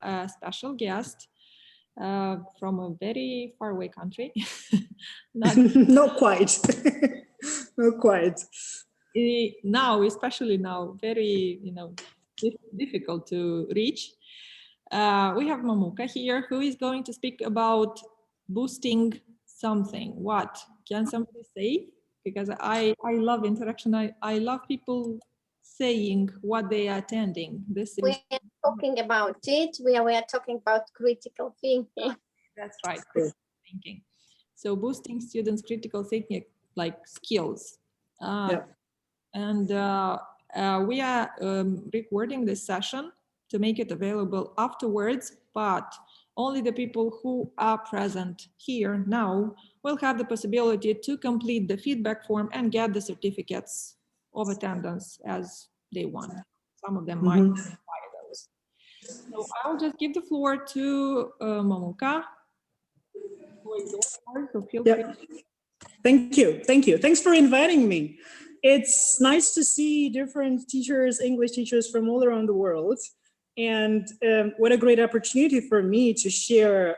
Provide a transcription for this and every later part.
a special guest from a very far away country. Not Not quite. Not quite. Now, especially now, very difficult to reach. We have Mamuka here, who is going to speak about boosting something. What can somebody say? Because I love interaction. I love people saying what they are attending. This is we are talking about it. We are talking about critical thinking. That's right, critical thinking. So boosting students' critical thinking like skills. Yeah. And we are recording this session to make it available afterwards, but only the people who are present here now will have the possibility to complete the feedback form and get the certificates of attendance as they want. Some of them might require those. So I'll just give the floor to Mamuka. So feel free. Thank you. Thank you. Thanks for inviting me. It's nice to see different teachers, English teachers from all around the world. And what a great opportunity for me to share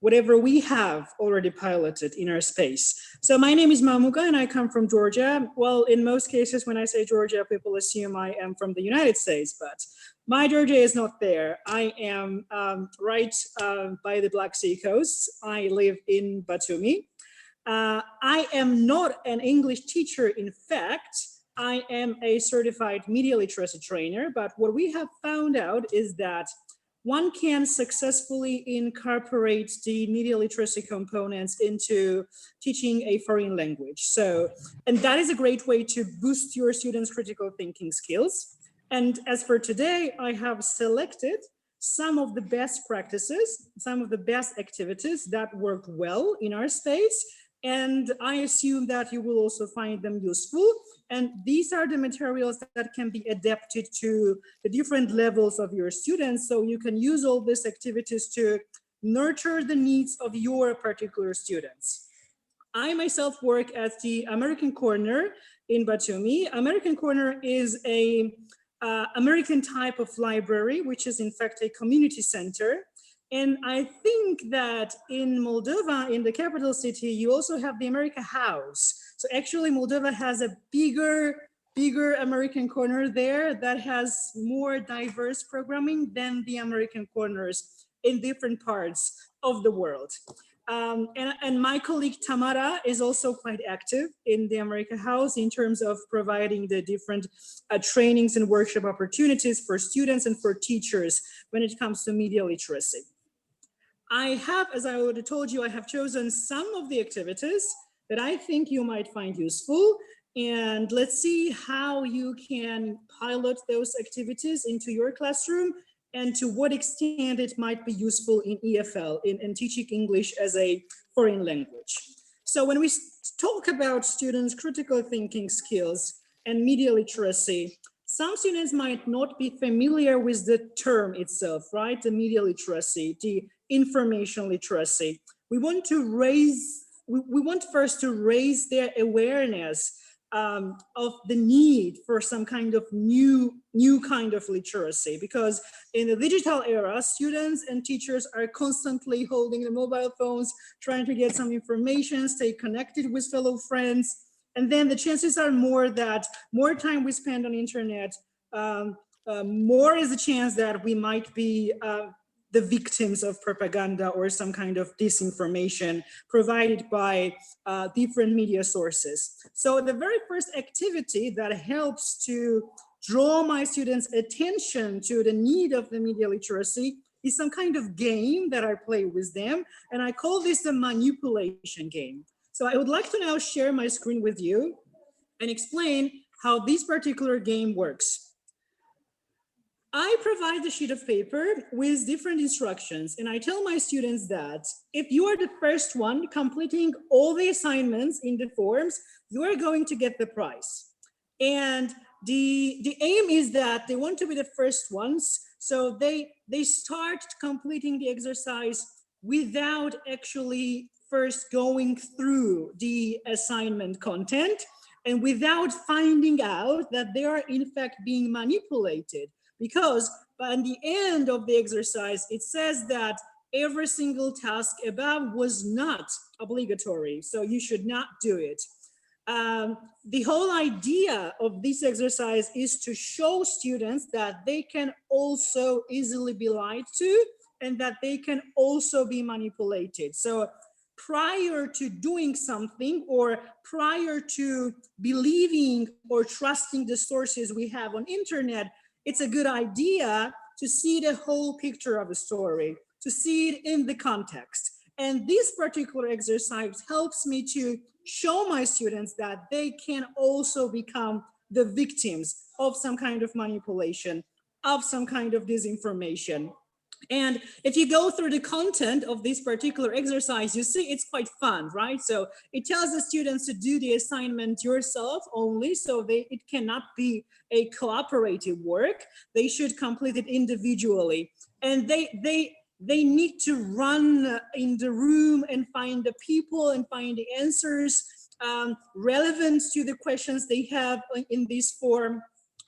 whatever we have already piloted in our space. So my name is Mamuka and I come from Georgia. Well, in most cases, when I say Georgia, people assume I am from the United States, but my Georgia is not there. I am right by the Black Sea coast. I live in Batumi. I am not an English teacher. In fact, I am a certified media literacy trainer, but what we have found out is that one can successfully incorporate the media literacy components into teaching a foreign language. So, and that is a great way to boost your students' critical thinking skills. And as for today, I have selected some of the best practices, some of the best activities that work well in our space. And I assume that you will also find them useful. And these are the materials that can be adapted to the different levels of your students. So you can use all these activities to nurture the needs of your particular students. I myself work at the American Corner in Batumi. American Corner is a American type of library, which is in fact a community center. And I think that in Moldova, in the capital city, you also have the America House. So actually Moldova has a bigger American Corner there that has more diverse programming than the American corners in different parts of the world. And my colleague Tamara is also quite active in the America House in terms of providing the different trainings and workshop opportunities for students and for teachers when it comes to media literacy. I have, as I already told you, I have chosen some of the activities that I think you might find useful. And let's see how you can pilot those activities into your classroom and to what extent it might be useful in EFL, in teaching English as a foreign language. So when we talk about students' critical thinking skills and media literacy, some students might not be familiar with the term itself, right? The media literacy, the information literacy. We want first to raise their awareness of the need for some kind of new kind of literacy, because in the digital era, students and teachers are constantly holding the mobile phones, trying to get some information, stay connected with fellow friends. And then the chances are more that more time we spend on internet, more is the chance that we might be the victims of propaganda or some kind of disinformation provided by different media sources. So the very first activity that helps to draw my students' attention to the need of the media literacy is some kind of game that I play with them. And I call this the manipulation game. So I would like to now share my screen with you and explain how this particular game works. I provide a sheet of paper with different instructions, and I tell my students that if you are the first one completing all the assignments in the forms, you are going to get the prize. And the aim is that they want to be the first ones, so they start completing the exercise without actually first going through the assignment content and without finding out that they are in fact being manipulated. Because but at the end of the exercise, it says that every single task above was not obligatory, so you should not do it. The whole idea of this exercise is to show students that they can also easily be lied to and that they can also be manipulated. So prior to doing something or prior to believing or trusting the sources we have on internet, it's a good idea to see the whole picture of a story, to see it in the context. And this particular exercise helps me to show my students that they can also become the victims of some kind of manipulation, of some kind of disinformation. And if you go through the content of this particular exercise, you see it's quite fun, right? So it tells the students to do the assignment yourself only, so it cannot be a cooperative work. They should complete it individually. And they need to run in the room and find the people and find the answers relevant to the questions they have in this form.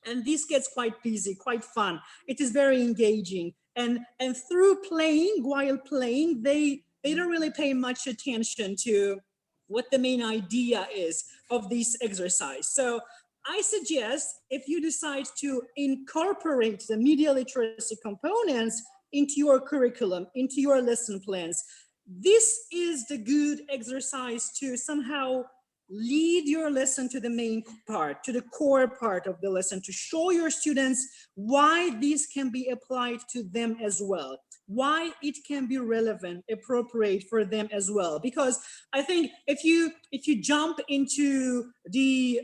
And this gets quite busy, quite fun. It is very engaging. And through playing, while playing, they don't really pay much attention to what the main idea is of this exercise. So I suggest if you decide to incorporate the media literacy components into your curriculum, into your lesson plans, this is the good exercise to somehow lead your lesson to the main part, to the core part of the lesson, to show your students why these can be applied to them as well, why it can be relevant, appropriate for them as well. Because I think if you jump into the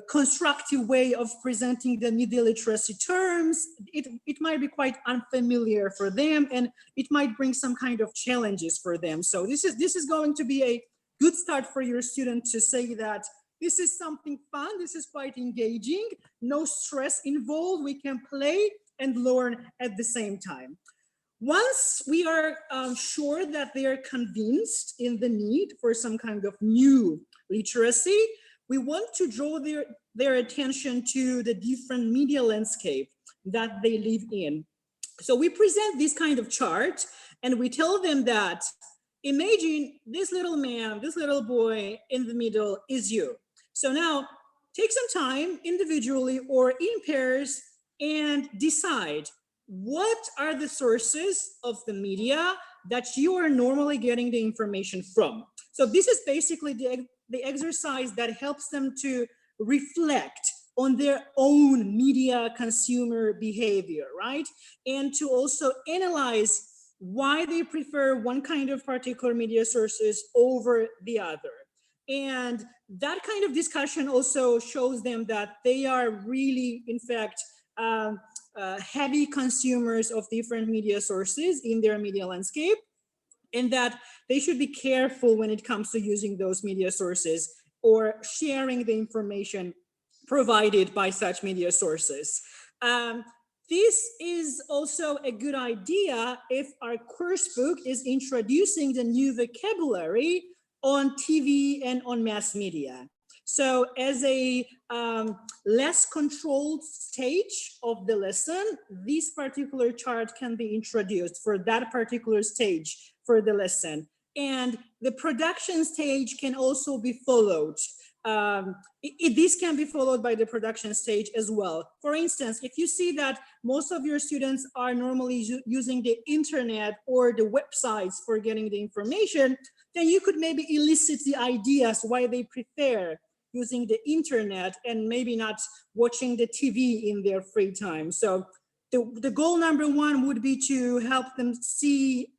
constructive way of presenting the media literacy terms, it might be quite unfamiliar for them, and it might bring some kind of challenges for them. So this is going to be a good start for your student to say that this is something fun, this is quite engaging, no stress involved, we can play and learn at the same time. Once we are sure that they are convinced in the need for some kind of new literacy, we want to draw their attention to the different media landscape that they live in. So we present this kind of chart and we tell them that imagine this little man, this little boy in the middle is you. So now take some time individually or in pairs and decide what are the sources of the media that you are normally getting the information from. So this is basically the exercise that helps them to reflect on their own media consumer behavior, right? And to also analyze why they prefer one kind of particular media sources over the other. And that kind of discussion also shows them that they are really, in fact, heavy consumers of different media sources in their media landscape, and that they should be careful when it comes to using those media sources or sharing the information provided by such media sources. This is also a good idea if our course book is introducing the new vocabulary on TV and on mass media. So as a less controlled stage of the lesson, this particular chart can be introduced for that particular stage for the lesson. And the production stage can also be followed. This can be followed by the production stage as well. For instance, if you see that most of your students are normally using the internet or the websites for getting the information, then you could maybe elicit the ideas why they prefer using the internet and maybe not watching the TV in their free time. So the goal number one would be to help them see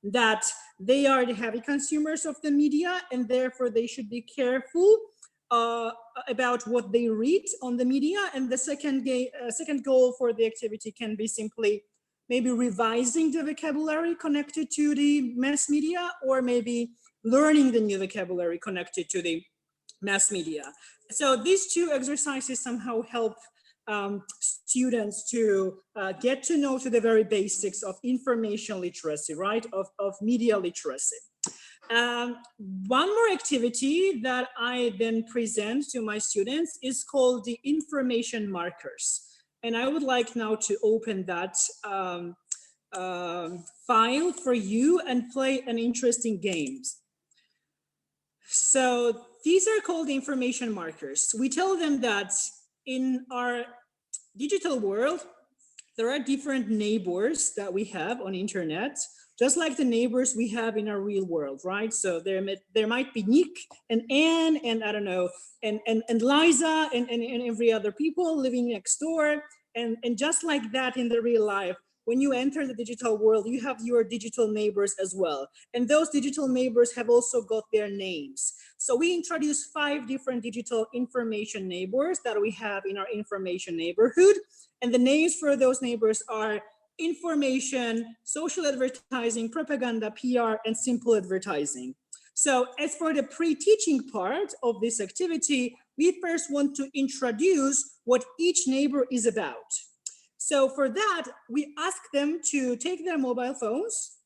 that they are the heavy consumers of the media, and therefore they should be careful about what they read on the media. And the second goal for the activity can be simply maybe revising the vocabulary connected to the mass media, or maybe learning the new vocabulary connected to the mass media. So these two exercises somehow help students to get to know to the very basics of information literacy, right? Of media literacy. One more activity that I then present to my students is called the information markers. And I would like now to open that file for you and play an interesting game. So these are called information markers. We tell them that in our digital world, there are different neighbors that we have on internet, just like the neighbors we have in our real world, right? So there might be Nick and Anne and I don't know, and Liza and every other people living next door. And just like that in the real life, when you enter the digital world, you have your digital neighbors as well. And those digital neighbors have also got their names. So we introduce 5 different digital information neighbors that we have in our information neighborhood. And the names for those neighbors are information, social advertising, propaganda, PR, and simple advertising. So as for the pre-teaching part of this activity, we first want to introduce what each neighbor is about. So for that, we ask them to take their mobile phones,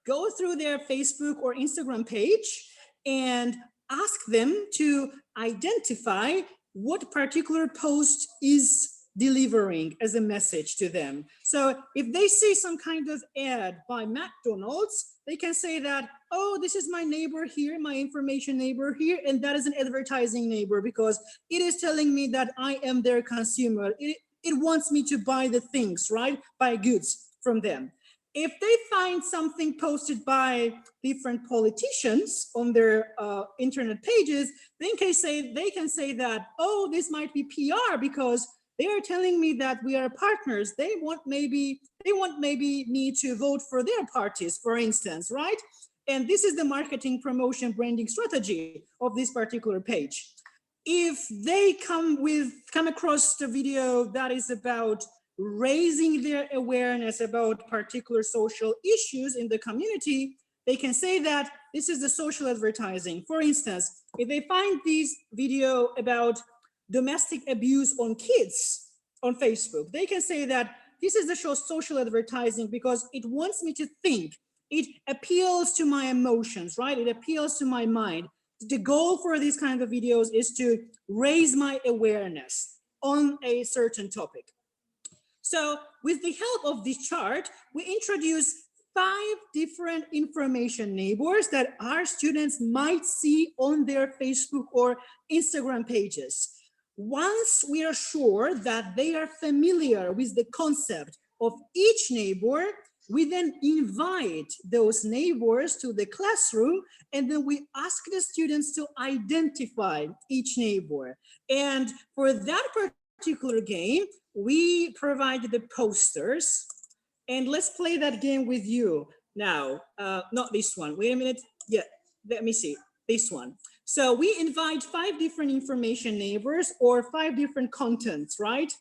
go through their Facebook or Instagram page, and ask them to identify what particular post is delivering as a message to them. So if they see some kind of ad by McDonald's, they can say that, oh, this is my neighbor here, my information neighbor here, and that is an advertising neighbor because it is telling me that I am their consumer. It wants me to buy the things, right? Buy goods from them. If they find something posted by different politicians on their internet pages, they can say that, oh, this might be PR because they are telling me that we are partners. They want maybe me to vote for their parties, for instance, right? And this is the marketing, promotion, branding strategy of this particular page. If they come across the video that is about raising their awareness about particular social issues in the community, they can say that this is the social advertising. For instance, if they find this video about domestic abuse on kids on Facebook, they can say that this is the social advertising because it wants me to think. It appeals to my emotions, right? It appeals to my mind. The goal for these kind of videos is to raise my awareness on a certain topic. So with the help of this chart, we introduce 5 different information neighbors that our students might see on their Facebook or Instagram pages. Once we are sure that they are familiar with the concept of each neighbor, we then invite those neighbors to the classroom, and then we ask the students to identify each neighbor. And for that particular game, we provide the posters. And let's play that game with you now. Not this one. Wait a minute. Yeah, let me see. This one. So we invite 5 different information neighbors or 5 different contents, right?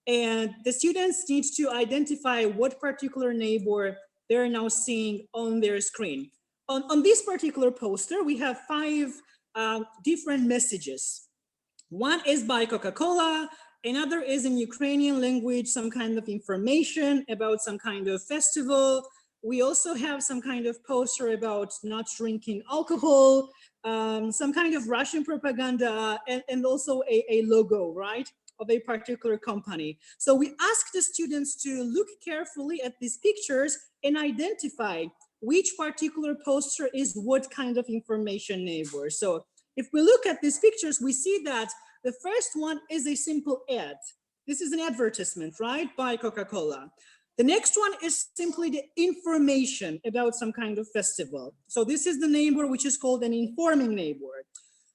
And the students need to identify what particular neighbor they're now seeing on their screen. On this particular poster, we have 5 different messages. One is by Coca-Cola, another is in Ukrainian language, some kind of information about some kind of festival. We also have some kind of poster about not drinking alcohol, some kind of Russian propaganda, and also a logo, right, of a particular company. So we ask the students to look carefully at these pictures and identify which particular poster is what kind of information neighbor. So if we look at these pictures, we see that the first one is a simple ad. This is an advertisement, right, by Coca-Cola. The next one is simply the information about some kind of festival. So this is the neighbor which is called an informing neighbor.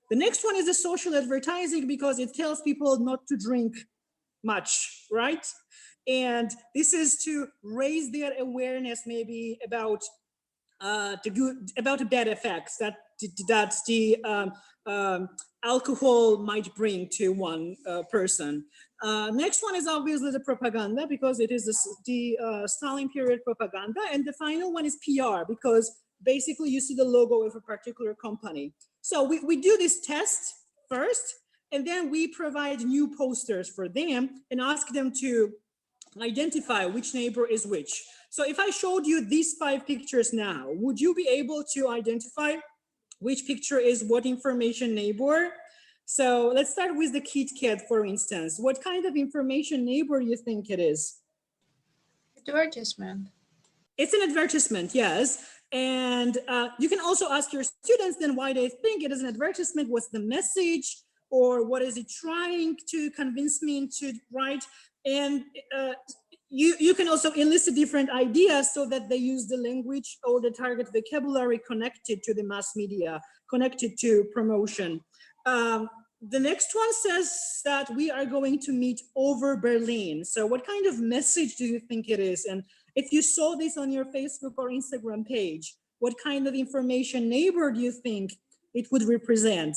The next one is the social advertising because it tells people not to drink much, right? And this is to raise their awareness maybe about the bad effects that the alcohol might bring to one person. Next one is obviously the propaganda because it is the Stalin period propaganda. And the final one is PR because basically you see the logo of a particular company. So we do this test first, and then we provide new posters for them and ask them to identify which neighbor is which. So if I showed you these 5 pictures now, would you be able to identify which picture is what information neighbor? So let's start with the Kit Kat, for instance. What kind of information neighbor you think it is? Advertisement. It's an advertisement, yes. And you can also ask your students then why they think it is an advertisement, what's the message, or what is it trying to convince me to write? And you can also elicit different ideas so that they use the language or the target vocabulary connected to the mass media, connected to promotion. The next one says that we are going to meet over Berlin. So what kind of message do you think it is? And if you saw this on your Facebook or Instagram page, what kind of information neighbor do you think it would represent?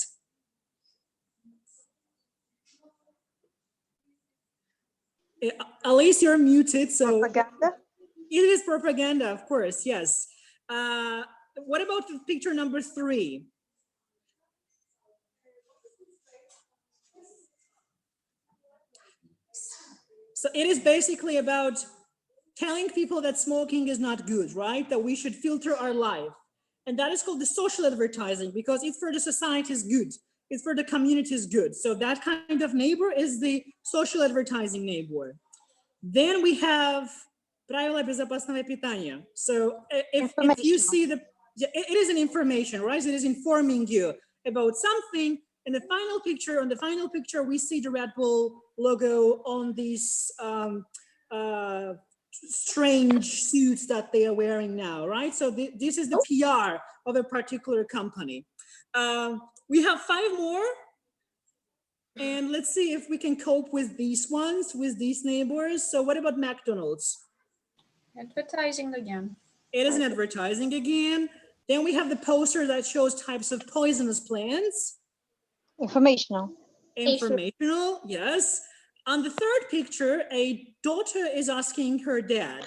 Alice, you're muted, so. Propaganda? It is propaganda, of course, yes. What about the picture number 3? So it is basically about telling people that smoking is not good, right? That we should filter our life. And that is called the social advertising, because it's for the society is good. It's for the community is good. So that kind of neighbor is the social advertising neighbor. Then we have правила безопасного питания. So if you see it is an information, right? It is informing you about something. In the final picture, on the final picture, we see the Red Bull logo on these strange suits that they are wearing now, right? So this is the PR of a particular company. We have 5 more. And let's see if we can cope with these ones, with these neighbors. So what about McDonald's? Advertising again. It is an advertising again. Then we have the poster that shows types of poisonous plants. Informational. Informational, yes. On the third picture, a daughter is asking her dad,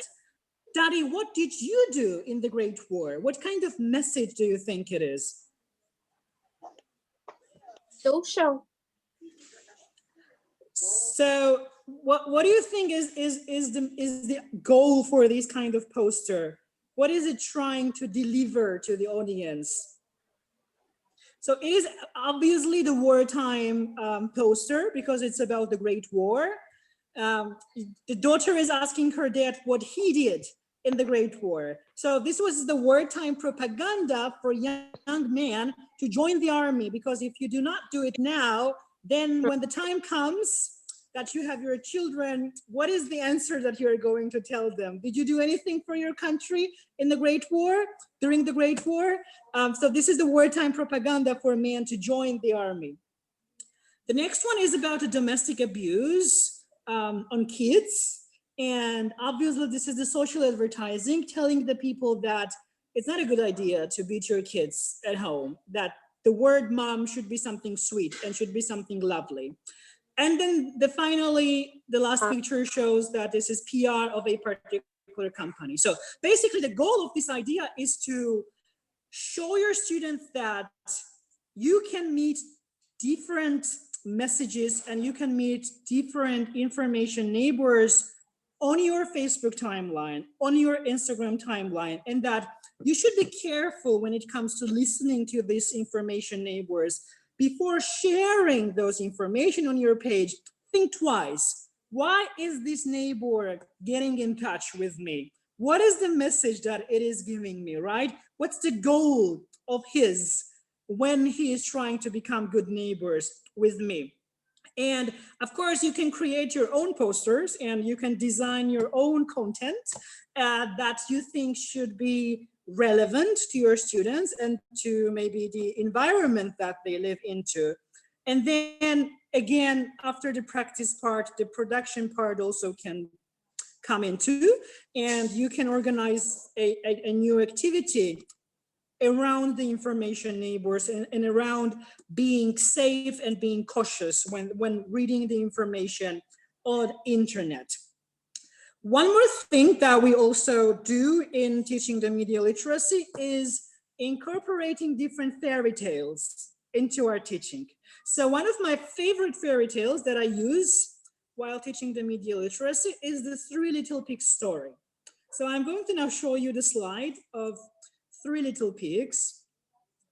Daddy, what did you do in the Great War? What kind of message do you think it is? Social. So what do you think is the goal for this kind of poster? What is it trying to deliver to the audience? So it is obviously the wartime poster because it's about the Great War. The daughter is asking her dad what he did in the Great War. So this was the wartime propaganda for young men to join the army, because if you do not do it now, then when the time comes that you have your children, what is the answer that you're going to tell them? Did you do anything for your country in the Great War, during the Great War? So this is the wartime propaganda for men to join the army. The next one is about the domestic abuse on kids. And obviously this is the social advertising telling the people that it's not a good idea to beat your kids at home, that the word mom should be something sweet and should be something lovely. And then finally, the last picture shows that this is PR of a particular company. So basically the goal of this idea is to show your students that you can meet different messages and you can meet different information neighbors on your Facebook timeline, on your Instagram timeline, and that you should be careful when it comes to listening to these information neighbors. Before sharing those information on your page, think twice. Why is this neighbor getting in touch with me? What is the message that it is giving me, right? What's the goal of his when he is trying to become good neighbors with me? And of course, you can create your own posters and you can design your own content that you think should be relevant to your students and to maybe the environment that they live into. And then again, after the practice part, the production part also can come into, and you can organize a new activity around the information neighbors and around being safe and being cautious when reading the information on internet. One more thing that we also do in teaching the media literacy is incorporating different fairy tales into our teaching. So one of my favorite fairy tales that I use while teaching the media literacy is the Three Little Pigs story. So I'm going to now show you the slide of Three Little Pigs.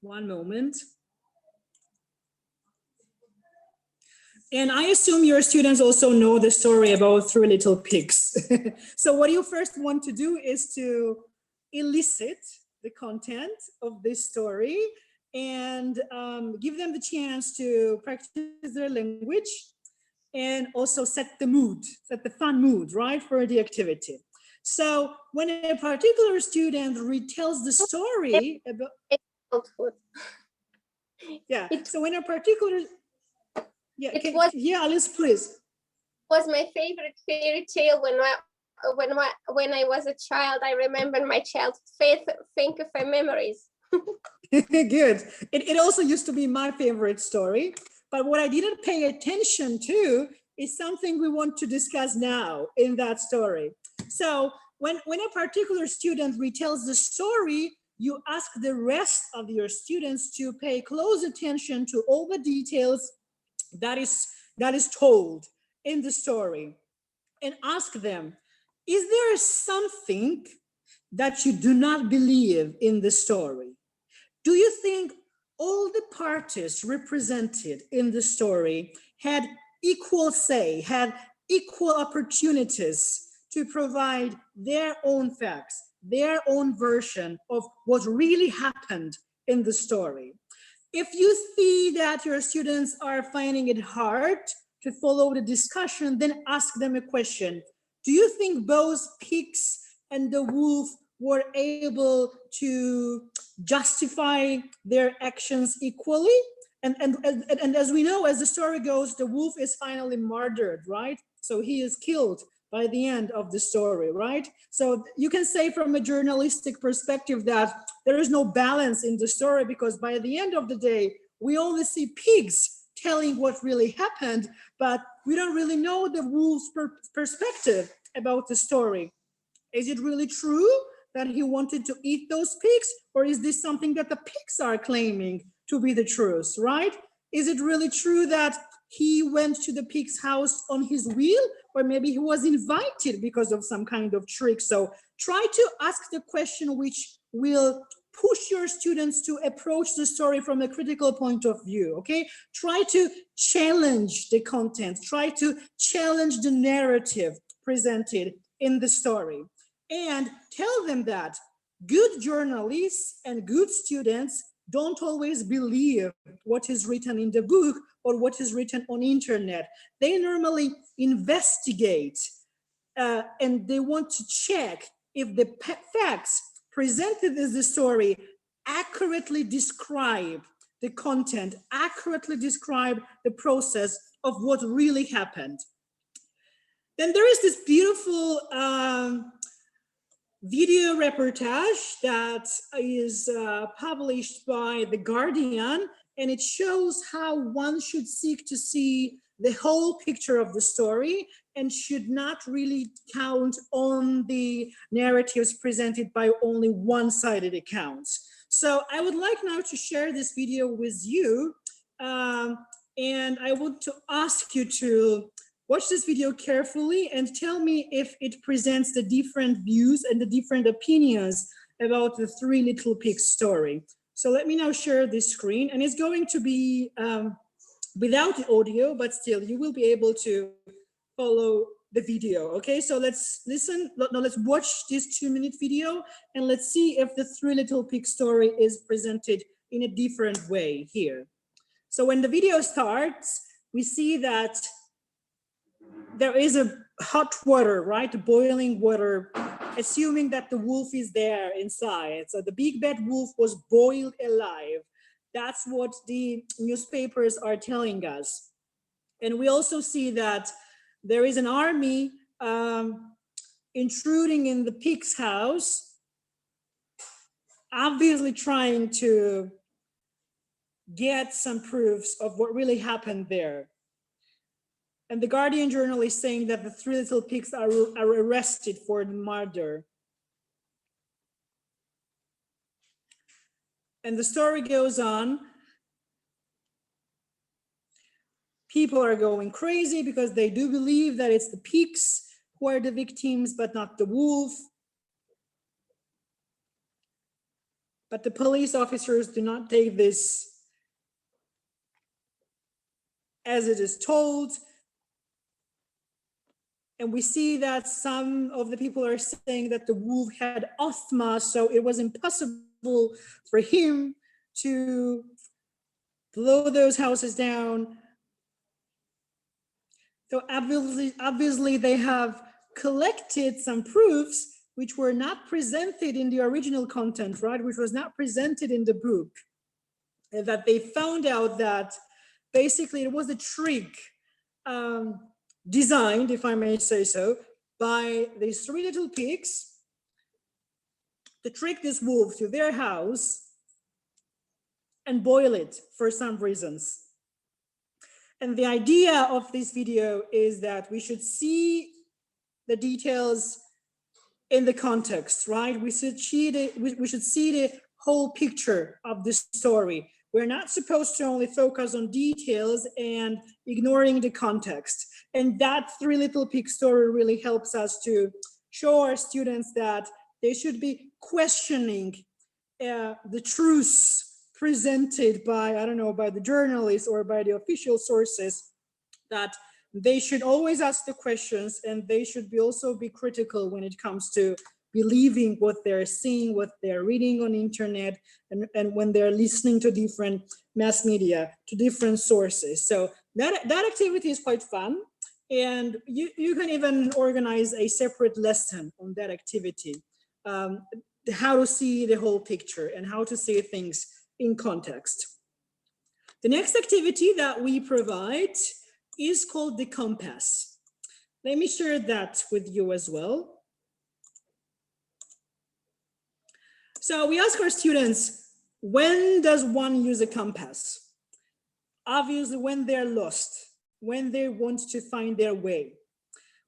One moment. And I assume your students also know the story about Three Little Pigs. So what you first want to do is to elicit the content of this story and give them the chance to practice their language and also set the mood, set the fun mood, right, for the activity. So when a particular student retells the story about, Childhood. yeah, It- so when a particular, yeah, It was- Alice, please. Was my favorite fairy tale when I was a child. I remember my childhood. Think of my memories. Good. It also used to be my favorite story, but what I didn't pay attention to is something we want to discuss now in that story. So when a particular student retells the story, you ask the rest of your students to pay close attention to all the details that is told in the story and ask them, is there something that you do not believe in the story? Do you think all the parties represented in the story had equal say, had equal opportunities to provide their own facts, their own version of what really happened in the story? If you see that your students are finding it hard to follow the discussion, then ask them a question. Do you think both pigs and the wolf were able to justify their actions equally? And as we know, as the story goes, the wolf is finally murdered, right? So he is killed by the end of the story, right? So you can say from a journalistic perspective that there is no balance in the story, because by the end of the day, we only see pigs telling what really happened, but we don't really know the wolf's perspective about the story. Is it really true that he wanted to eat those pigs, or is this something that the pigs are claiming to be the truth, right? Is it really true that he went to the pig's house on his wheel, or maybe he was invited because of some kind of trick? So try to ask the question which will push your students to approach the story from a critical point of view, okay? Try to challenge the content, try to challenge the narrative presented in the story, and tell them that good journalists and good students don't always believe what is written in the book or what is written on internet. They normally investigate and they want to check if the facts presented in the story accurately describe the content, accurately describe the process of what really happened. Then there is this beautiful video reportage that is published by The Guardian, and it shows how one should seek to see the whole picture of the story and should not really count on the narratives presented by only one-sided accounts. So I would like now to share this video with you, and I want to ask you to watch this video carefully and tell me if it presents the different views and the different opinions about the Three Little Pigs story. So let me now share this screen, and it's going to be without the audio, but still you will be able to follow the video. Okay, so let's listen. No, let's watch this 2-minute video and let's see if the Three Little Pigs story is presented in a different way here. So when the video starts, we see that there is a hot water, right? Boiling water, assuming that the wolf is there inside. So the big bad wolf was boiled alive. That's what the newspapers are telling us. And we also see that there is an army intruding in the pig's house, obviously trying to get some proofs of what really happened there. And the Guardian journal is saying that the Three Little Pigs are arrested for the murder. And the story goes on. People are going crazy because they do believe that it's the pigs who are the victims, but not the wolf. But the police officers do not take this as it is told. And we see that some of the people are saying that the wolf had asthma, so it was impossible for him to blow those houses down. So obviously they have collected some proofs which were not presented in the original content, right? Which was not presented in the book. And that they found out that basically it was a trick designed, if I may say so, by these three little pigs to trick this wolf to their house and boil it for some reasons. And the idea of this video is that we should see the details in the context, right? We should see the whole picture of the story. We're not supposed to only focus on details and ignoring the context. And that three little pig story really helps us to show our students that they should be questioning the truths presented by, I don't know, by the journalists or by the official sources, that they should always ask the questions, and they should also be critical when it comes to believing what they're seeing, what they're reading on the internet, and when they're listening to different mass media, to different sources. So that activity is quite fun. And you can even organize a separate lesson on that activity, how to see the whole picture and how to see things in context. The next activity that we provide is called the compass. Let me share that with you as well. So we ask our students, when does one use a compass? Obviously, when they're lost, when they want to find their way.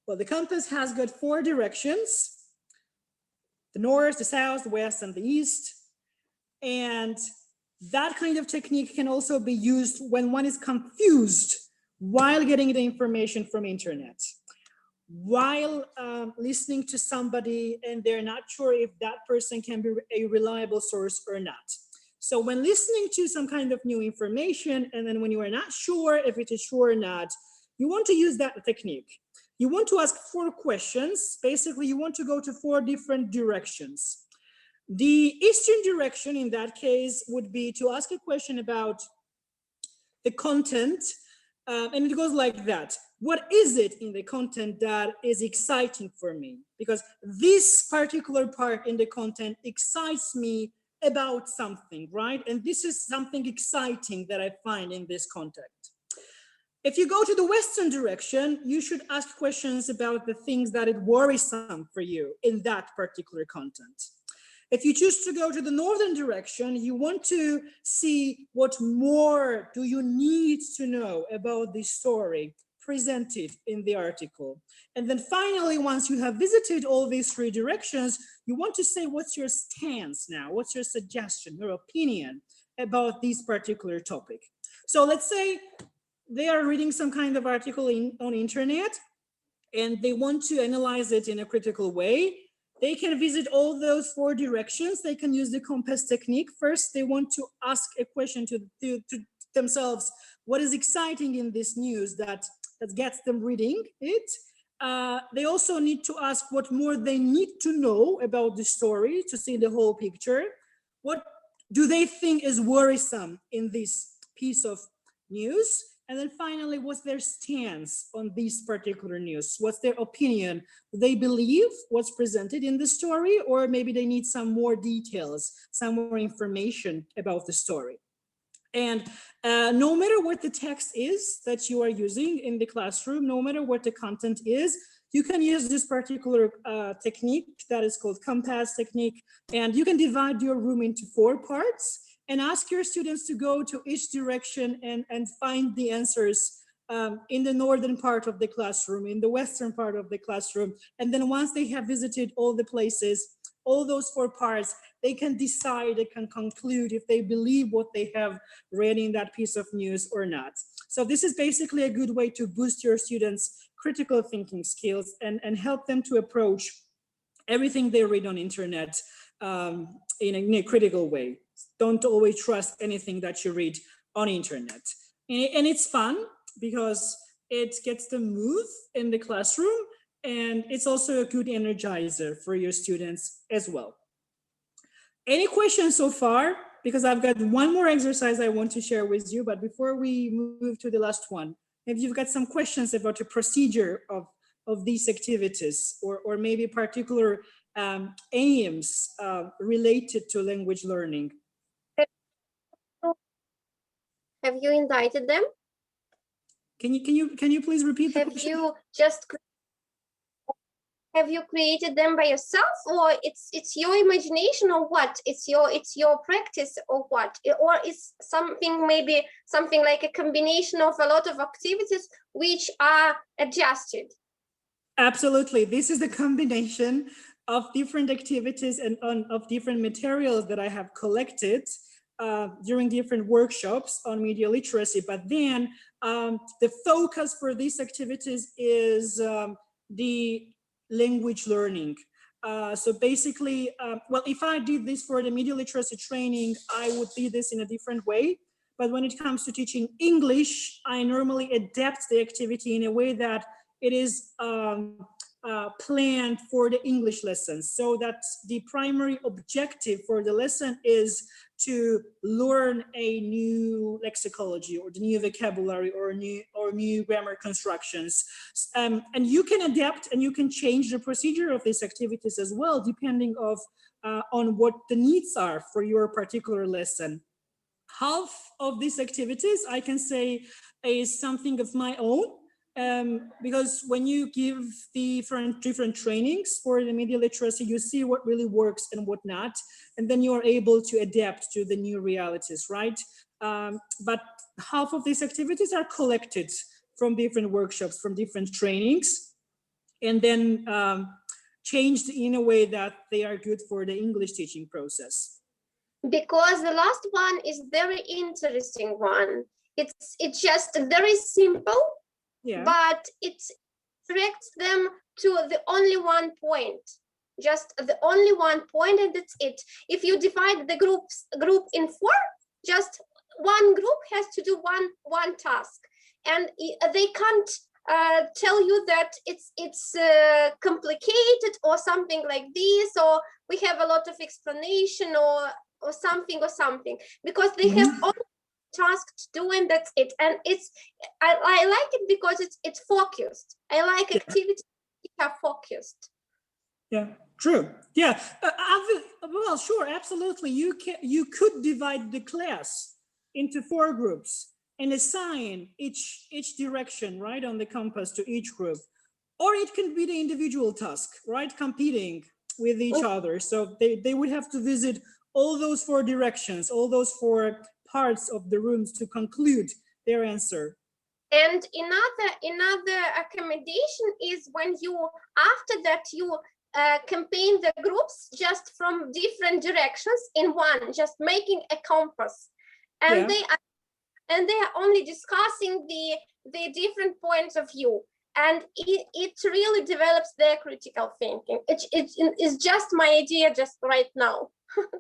Well, the compass has got 4 directions: the north, the south, the west, and the east. And that kind of technique can also be used when one is confused while getting the information from internet, while listening to somebody and they're not sure if that person can be a reliable source or not. So when listening to some kind of new information, and then when you are not sure if it is true or not, you want to use that technique. You want to ask 4 questions. Basically, you want to go to 4 different directions. The eastern direction in that case would be to ask a question about the content, and it goes like that. What is it in the content that is exciting for me? Because this particular part in the content excites me about something, right? And this is something exciting that I find in this content. If you go to the western direction, you should ask questions about the things that are worrisome for you in that particular content. If you choose to go to the northern direction, you want to see what more do you need to know about this story presented in the article. And then finally, once you have visited all these 3 directions, you want to say, what's your stance now? What's your suggestion, your opinion about this particular topic? So let's say they are reading some kind of article on internet and they want to analyze it in a critical way. They can visit all those 4 directions. They can use the compass technique. First, they want to ask a question to themselves. What is exciting in this news that gets them reading it? They also need to ask what more they need to know about the story to see the whole picture. What do they think is worrisome in this piece of news? And then finally, what's their stance on this particular news? What's their opinion? Do they believe what's presented in the story, or maybe they need some more details, some more information about the story? And no matter what the text is that you are using in the classroom, no matter what the content is, you can use this particular technique that is called compass technique. And you can divide your room into 4 parts and ask your students to go to each direction and find the answers in the northern part of the classroom, in the western part of the classroom. And then once they have visited all the places, all those 4 parts, they can decide, they can conclude if they believe what they have read in that piece of news or not. So this is basically a good way to boost your students' critical thinking skills and help them to approach everything they read on internet in a critical way. Don't always trust anything that you read on internet. And it's fun because it gets them move in the classroom, and it's also a good energizer for your students as well. Any questions so far? Because I've got one more exercise I want to share with you, but before we move to the last one, if you've got some questions about the procedure of these activities, or maybe particular aims related to language learning. Have you invited them? Can you please repeat the question? Have you created them by yourself, or it's your imagination, or what? It's your practice, or what? Or is something, maybe something like a combination of a lot of activities which are adjusted? Absolutely. This is the combination of different activities and of different materials that I have collected during different workshops on media literacy. But then the focus for these activities is the language learning. So basically, well, if I did this for the media literacy training, I would do this in a different way. But when it comes to teaching English, I normally adapt the activity in a way that it is planned for the English lessons, so that the primary objective for the lesson is to learn a new lexicology, or the new vocabulary, or new grammar constructions. And you can adapt and you can change the procedure of these activities as well, depending on what the needs are for your particular lesson. Half of these activities, I can say, is something of my own. Because when you give different trainings for the media literacy, you see what really works and what not, and then you are able to adapt to the new realities, right? But half of these activities are collected from different workshops, from different trainings, and then changed in a way that they are good for the English teaching process. Because the last one is very interesting one. It's just very simple. Yeah. But it directs them to the only one point, just the only one point, and that's it. If you divide the group in 4, just one group has to do one task, and they can't tell you that it's complicated or something like this, or we have a lot of explanation or something, because they have only task to do, and that's it. And I like it because it's focused. I like activities that are focused. Yeah, true. Yeah, well, sure, absolutely. You could divide the class into 4 groups and assign each direction, right, on the compass to each group, or it can be the individual task, right, competing with each other. So they would have to visit all those 4 directions, all those 4 parts of the rooms to conclude their answer. And another accommodation is when you, after that, you campaign the groups just from different directions in one, just making a compass, and they are only discussing the different points of view, and it really develops their critical thinking. It's just my idea just right now.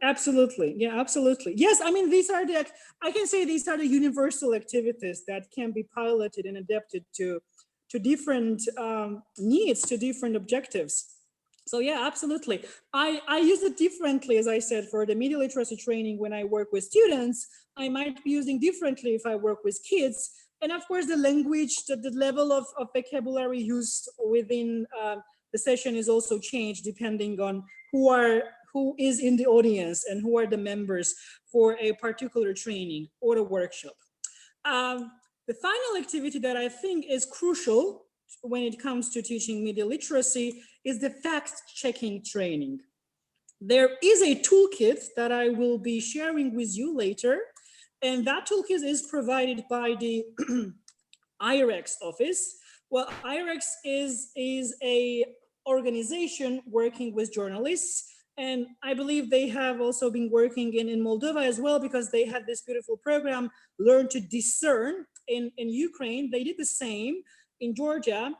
Absolutely. Yeah, absolutely. Yes, I mean, I can say these are the universal activities that can be piloted and adapted to different needs, to different objectives. So yeah, absolutely. I use it differently, as I said, for the media literacy training. When I work with students, I might be using differently if I work with kids. And of course, the language, the level of vocabulary used within the session is also changed depending on who is in the audience and who are the members for a particular training or a workshop. The final activity that I think is crucial when it comes to teaching media literacy is the fact-checking training. There is a toolkit that I will be sharing with you later, and that toolkit is provided by the IREX office. Well, IREX is a organization working with journalists, and I believe they have also been working in Moldova as well, because they had this beautiful program, Learn to Discern, in Ukraine. They did the same in Georgia.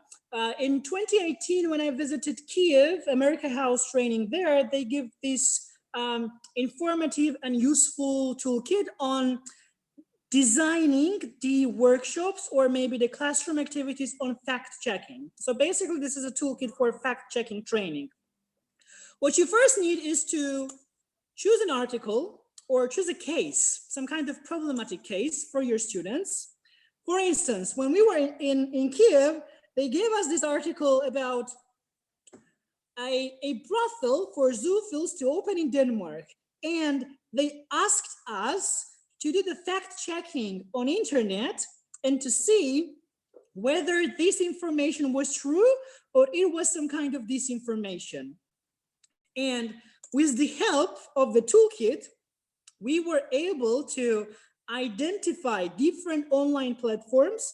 In 2018, when I visited Kiev, America House training there, they give this informative and useful toolkit on designing the workshops or maybe the classroom activities on fact-checking. So basically, this is a toolkit for fact-checking training. What you first need is to choose an article or choose a case, some kind of problematic case for your students. For instance, when we were in Kiev, they gave us this article about a brothel for zoophiles to open in Denmark. And they asked us to do the fact-checking on internet and to see whether this information was true or it was some kind of disinformation. And with the help of the toolkit, we were able to identify different online platforms,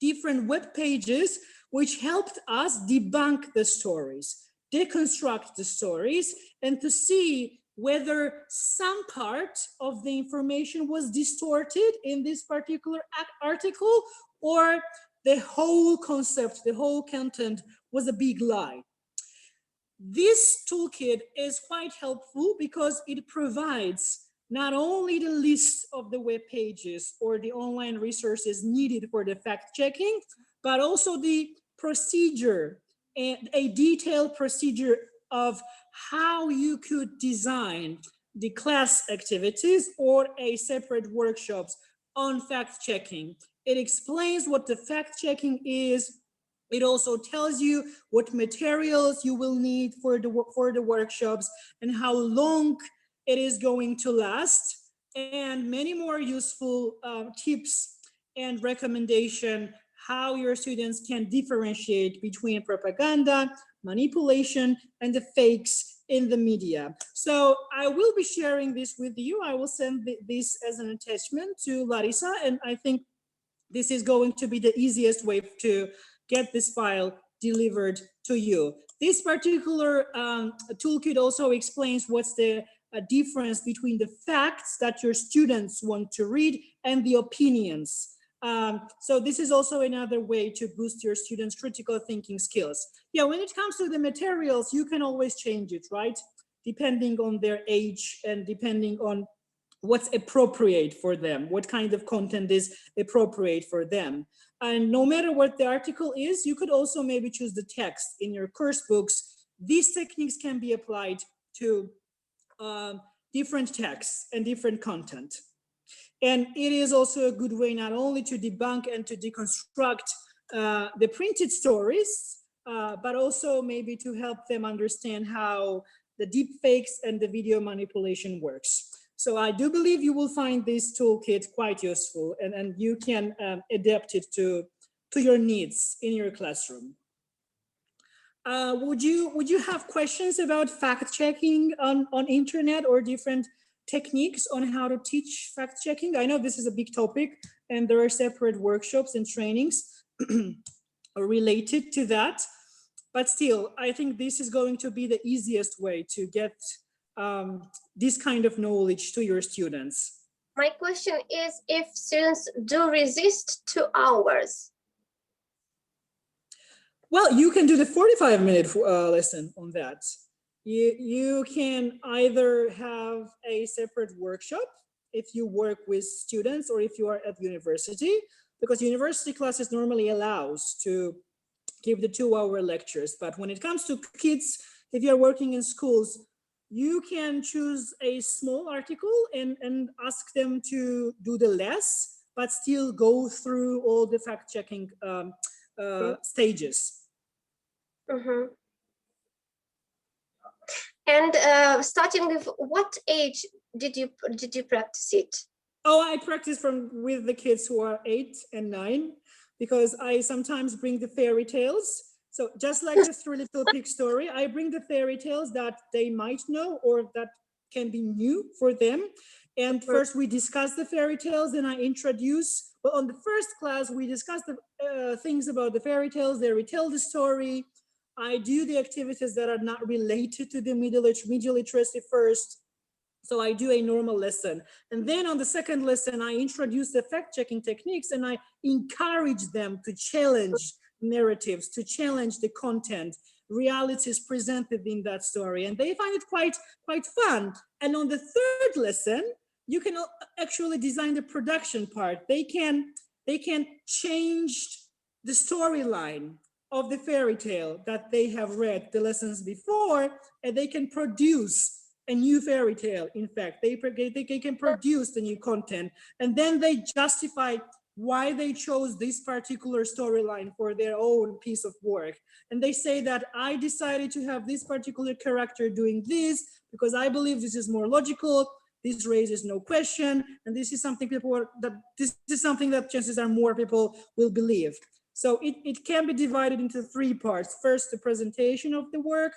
different web pages, which helped us debunk the stories, deconstruct the stories, and to see whether some part of the information was distorted in this particular article or the whole concept, the whole content was a big lie. This toolkit is quite helpful because it provides not only the list of the web pages or the online resources needed for the fact checking, but also the procedure and a detailed procedure of how you could design the class activities or a separate workshops on fact checking. It explains what the fact checking is. It also tells you what materials you will need for the workshops and how long it is going to last, and many more useful tips and recommendation how your students can differentiate between propaganda, manipulation, and the fakes in the media. So I will be sharing this with you. I will send this as an attachment to Larissa, and I think this is going to be the easiest way to get this file delivered to you. This particular toolkit also explains what's the difference between the facts that your students want to read and the opinions. So this is also another way to boost your students' critical thinking skills. Yeah, when it comes to the materials, you can always change it, right? Depending on their age and depending on what's appropriate for them, what kind of content is appropriate for them. And no matter what the article is, you could also maybe choose the text in your course books. These techniques can be applied to different texts and different content. And it is also a good way not only to debunk and to deconstruct the printed stories, but also maybe to help them understand how the deep fakes and the video manipulation works. So I do believe you will find this toolkit quite useful, and you can adapt it to your needs in your classroom. Would you have questions about fact checking on internet or different techniques on how to teach fact checking? I know this is a big topic and there are separate workshops and trainings related to that, but still, I think this is going to be the easiest way to get this kind of knowledge to your students. My question is if students do resist 2 hours. Well, you can do the 45-minute lesson on that. You can either have a separate workshop if you work with students or if you are at university, because university classes normally allows to give the 2-hour lectures. But when it comes to kids, if you're working in schools, you can choose a small article and ask them to do the less, but still go through all the fact-checking stages. Mm-hmm. And starting with what age did you practice it? Oh, I practice with the kids who are 8 and 9, because I sometimes bring the fairy tales. So just like the Three Little Pig story, I bring the fairy tales that they might know or that can be new for them. And first we discuss the fairy tales, then I introduce, well, on the first class, we discuss the things about the fairy tales, they retell the story. I do the activities that are not related to the media literacy first. So I do a normal lesson. And then on the second lesson, I introduce the fact-checking techniques and I encourage them to challenge narratives, to challenge the content, realities presented in that story. And they find it quite fun. And on the third lesson, you can actually design the production part. They can change the storyline of the fairy tale that they have read the lessons before, and they can produce a new fairy tale. In fact, they can produce the new content, and then they justify why they chose this particular storyline for their own piece of work. And they say that I decided to have this particular character doing this because I believe this is more logical. This raises no question, and this is something that chances are more people will believe. So it can be divided into 3 parts. First, the presentation of the work,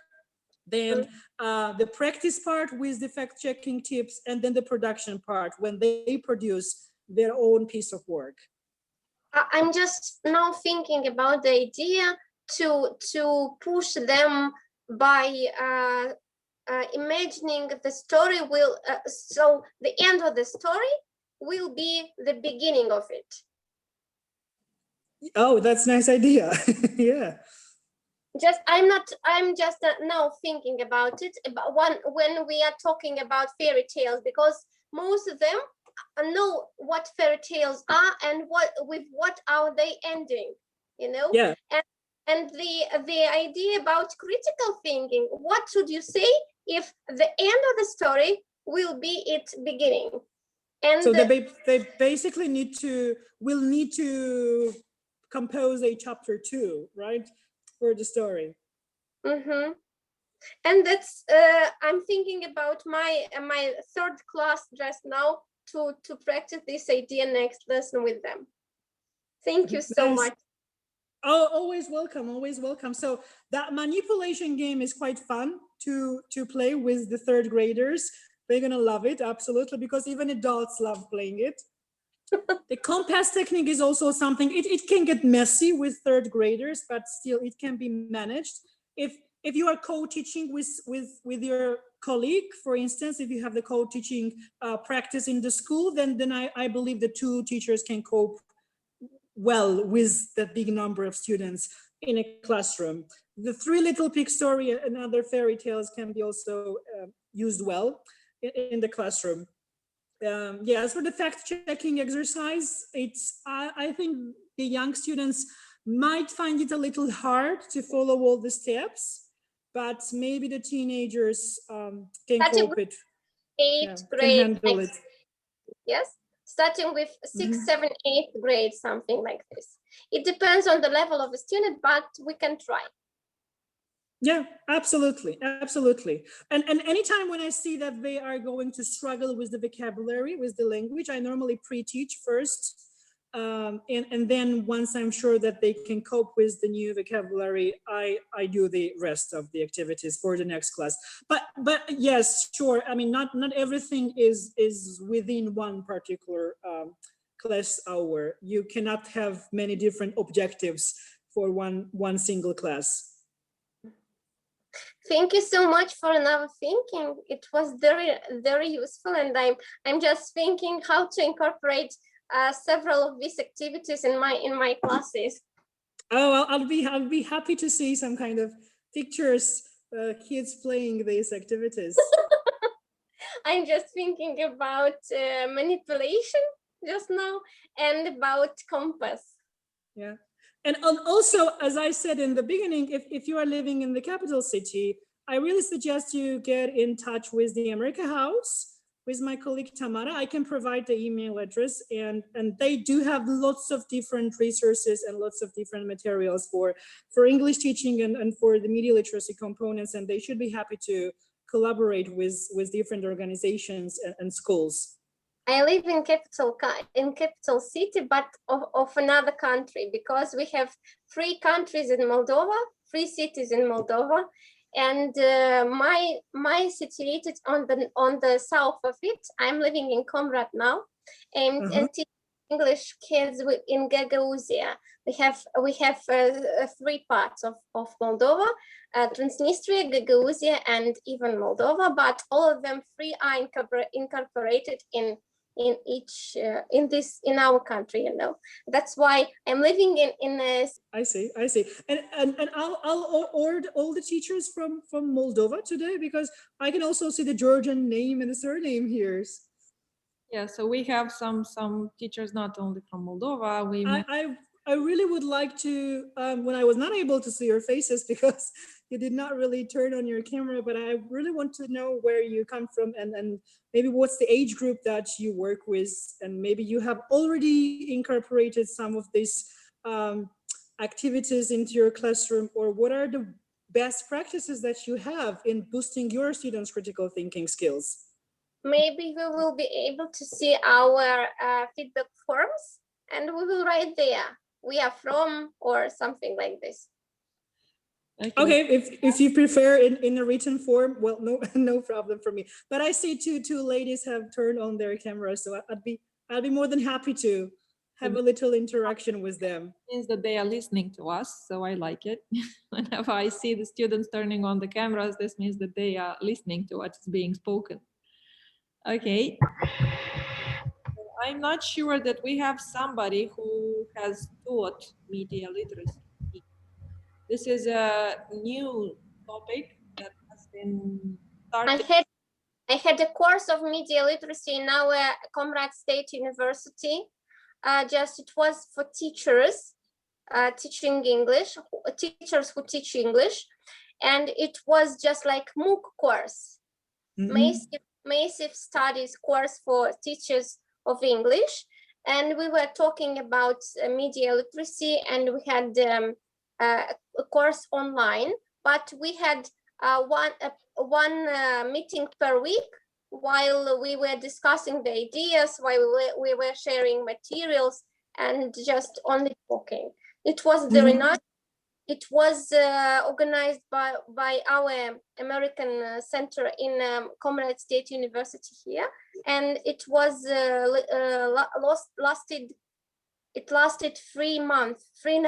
then the practice part with the fact-checking tips, and then the production part when they produce their own piece of work. I'm just now thinking about the idea to push them by imagining the story will, so the end of the story will be the beginning of it. Oh, that's a nice idea. Yeah. I'm just now thinking about it, about when we are talking about fairy tales, because most of them know what fairy tales are and what are they ending, you know? Yeah. And the idea about critical thinking, what should you say if the end of the story will be its beginning? And so they basically will need to compose a chapter 2, right, for the story. Mm-hmm. And that's I'm thinking about my 3rd class just now to practice this idea next lesson with them. Thank you so much. Oh, always welcome, always welcome. So that manipulation game is quite fun to play with the 3rd graders. They're gonna love it, absolutely, because even adults love playing it. The compass technique is also something, it can get messy with 3rd graders, but still it can be managed. If you are co-teaching with your colleague, for instance, if you have the co-teaching practice in the school, then I believe the 2 teachers can cope well with that big number of students in a classroom. The 3 Little Pig story and other fairy tales can be also used well in the classroom. As for the fact-checking exercise, I think the young students might find it a little hard to follow all the steps, but maybe the teenagers can cope it. 8th grade. Can handle it. Yes, starting with 6th, 7th, 8th grade, something like this. It depends on the level of the student, but we can try. Yeah, absolutely, absolutely. And anytime when I see that they are going to struggle with the vocabulary, with the language, I normally pre-teach first. And then once I'm sure that they can cope with the new vocabulary, I do the rest of the activities for the next class. But yes, sure. I mean, not everything is within one particular class hour. You cannot have many different objectives for one single class. Thank you so much for another thinking. It was very, very useful, and I'm just thinking how to incorporate several of these activities in my classes. Oh, I'll be happy to see some kind of pictures, kids playing these activities. I'm just thinking about manipulation just now and about compass. Yeah. And also, as I said in the beginning, if you are living in the capital city, I really suggest you get in touch with the America House, with my colleague Tamara. I can provide the email address, and they do have lots of different resources and lots of different materials for English teaching and for the media literacy components, and they should be happy to collaborate with different organizations and schools. I live in capital city, but of another country, because we have 3 countries in Moldova, 3 cities in Moldova, and my situated on the south of it. I'm living in Comrade now, and teaching English kids in Gagauzia. We have 3 parts of Moldova: Transnistria, Gagauzia, and even Moldova. But all of them 3 are incorporated in our country, you know. That's why I'm living in a... I see. And I'll order all the teachers from Moldova today, because I can also see the Georgian name and the surname here. Yeah, so we have some teachers not only from Moldova. I really would like to, when I was not able to see your faces because you did not really turn on your camera, but I really want to know where you come from and maybe what's the age group that you work with, and maybe you have already incorporated some of these activities into your classroom, or what are the best practices that you have in boosting your students' critical thinking skills? Maybe we will be able to see our feedback forms, and we will write there we are from or something like this. Okay, if you prefer in a written form, well, no problem for me. But I see two ladies have turned on their cameras, so I'd be more than happy to have a little interaction with them. Means that they are listening to us, so I like it. Whenever I see the students turning on the cameras, this means that they are listening to what's being spoken. Okay. I'm not sure that we have somebody who has taught media literacy. This is a new topic that has been started. I had a course of media literacy in our Comrade State University. Just it was for teachers teaching English, teachers who teach English, and it was just like MOOC course, massive studies course for teachers of English, and we were talking about media literacy, and we had a course online, but we had one meeting per week while we were discussing the ideas, while we were sharing materials and just only talking. It was very nice. It was organized by our American center in Comrade State University here, and it was lasted 3 months, 3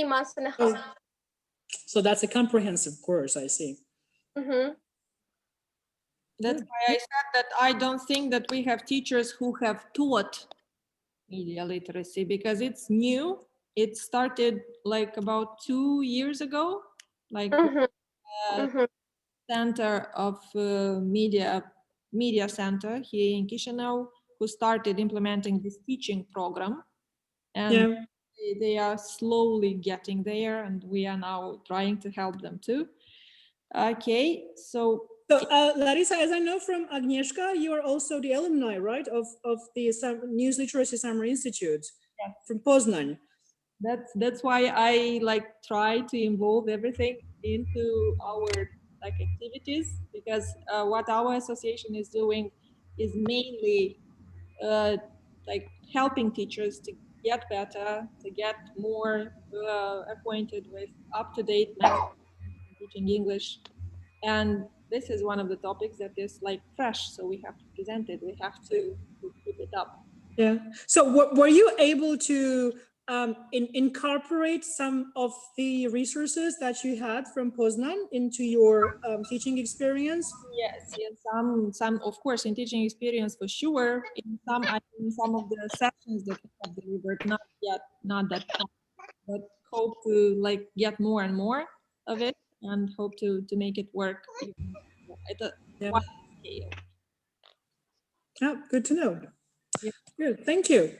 months and a half. Oh. So that's a comprehensive course, I see. That's why I said that I don't think that we have teachers who have taught media literacy, because it's new. It started like about 2 years ago, like center of media center here in Chisinau, who started implementing this teaching program, and they are slowly getting there, and we are now trying to help them too. Okay, so Larissa, as I know from Agnieszka, you are also the alumni, right, of the News Literacy Summer Institute from Poznan. That's why I like try to involve everything into our like activities, because what our association is doing is mainly like helping teachers to get better, to get more acquainted with up-to-date methods of teaching English. And this is one of the topics that is like fresh, so we have to present it, we have to keep it up. Yeah. So were you able to incorporate some of the resources that you had from Poznan into your teaching experience? Yes, some of course in teaching experience for sure. In some of the sessions that we have delivered, not yet, not that much, but hope to like get more and more of it, and hope to make it work even at a wide scale. Oh, good to know. Yeah. Good, thank you.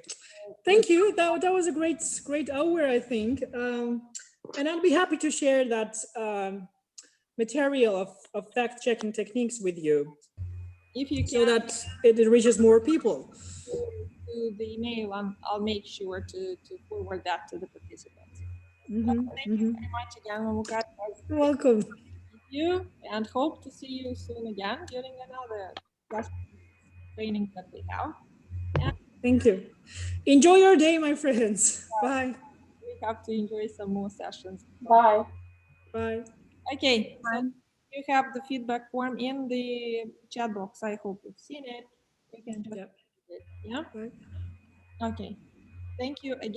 Thank you. That was a great hour, I think. And I'll be happy to share that material of fact-checking techniques with you. If you can, so that it reaches more people. To the email, I'll make sure to forward that to the participants. Thank you very much again, Mamuka. You're welcome. Thank you, and hope to see you soon again during another training that we have. And thank you. Enjoy your day, my friends. Bye. We have to enjoy some more sessions. Bye. Bye. Okay, so you have the feedback form in the chat box. I hope you've seen it. You can just it. Yeah. Bye. Okay. Thank you again.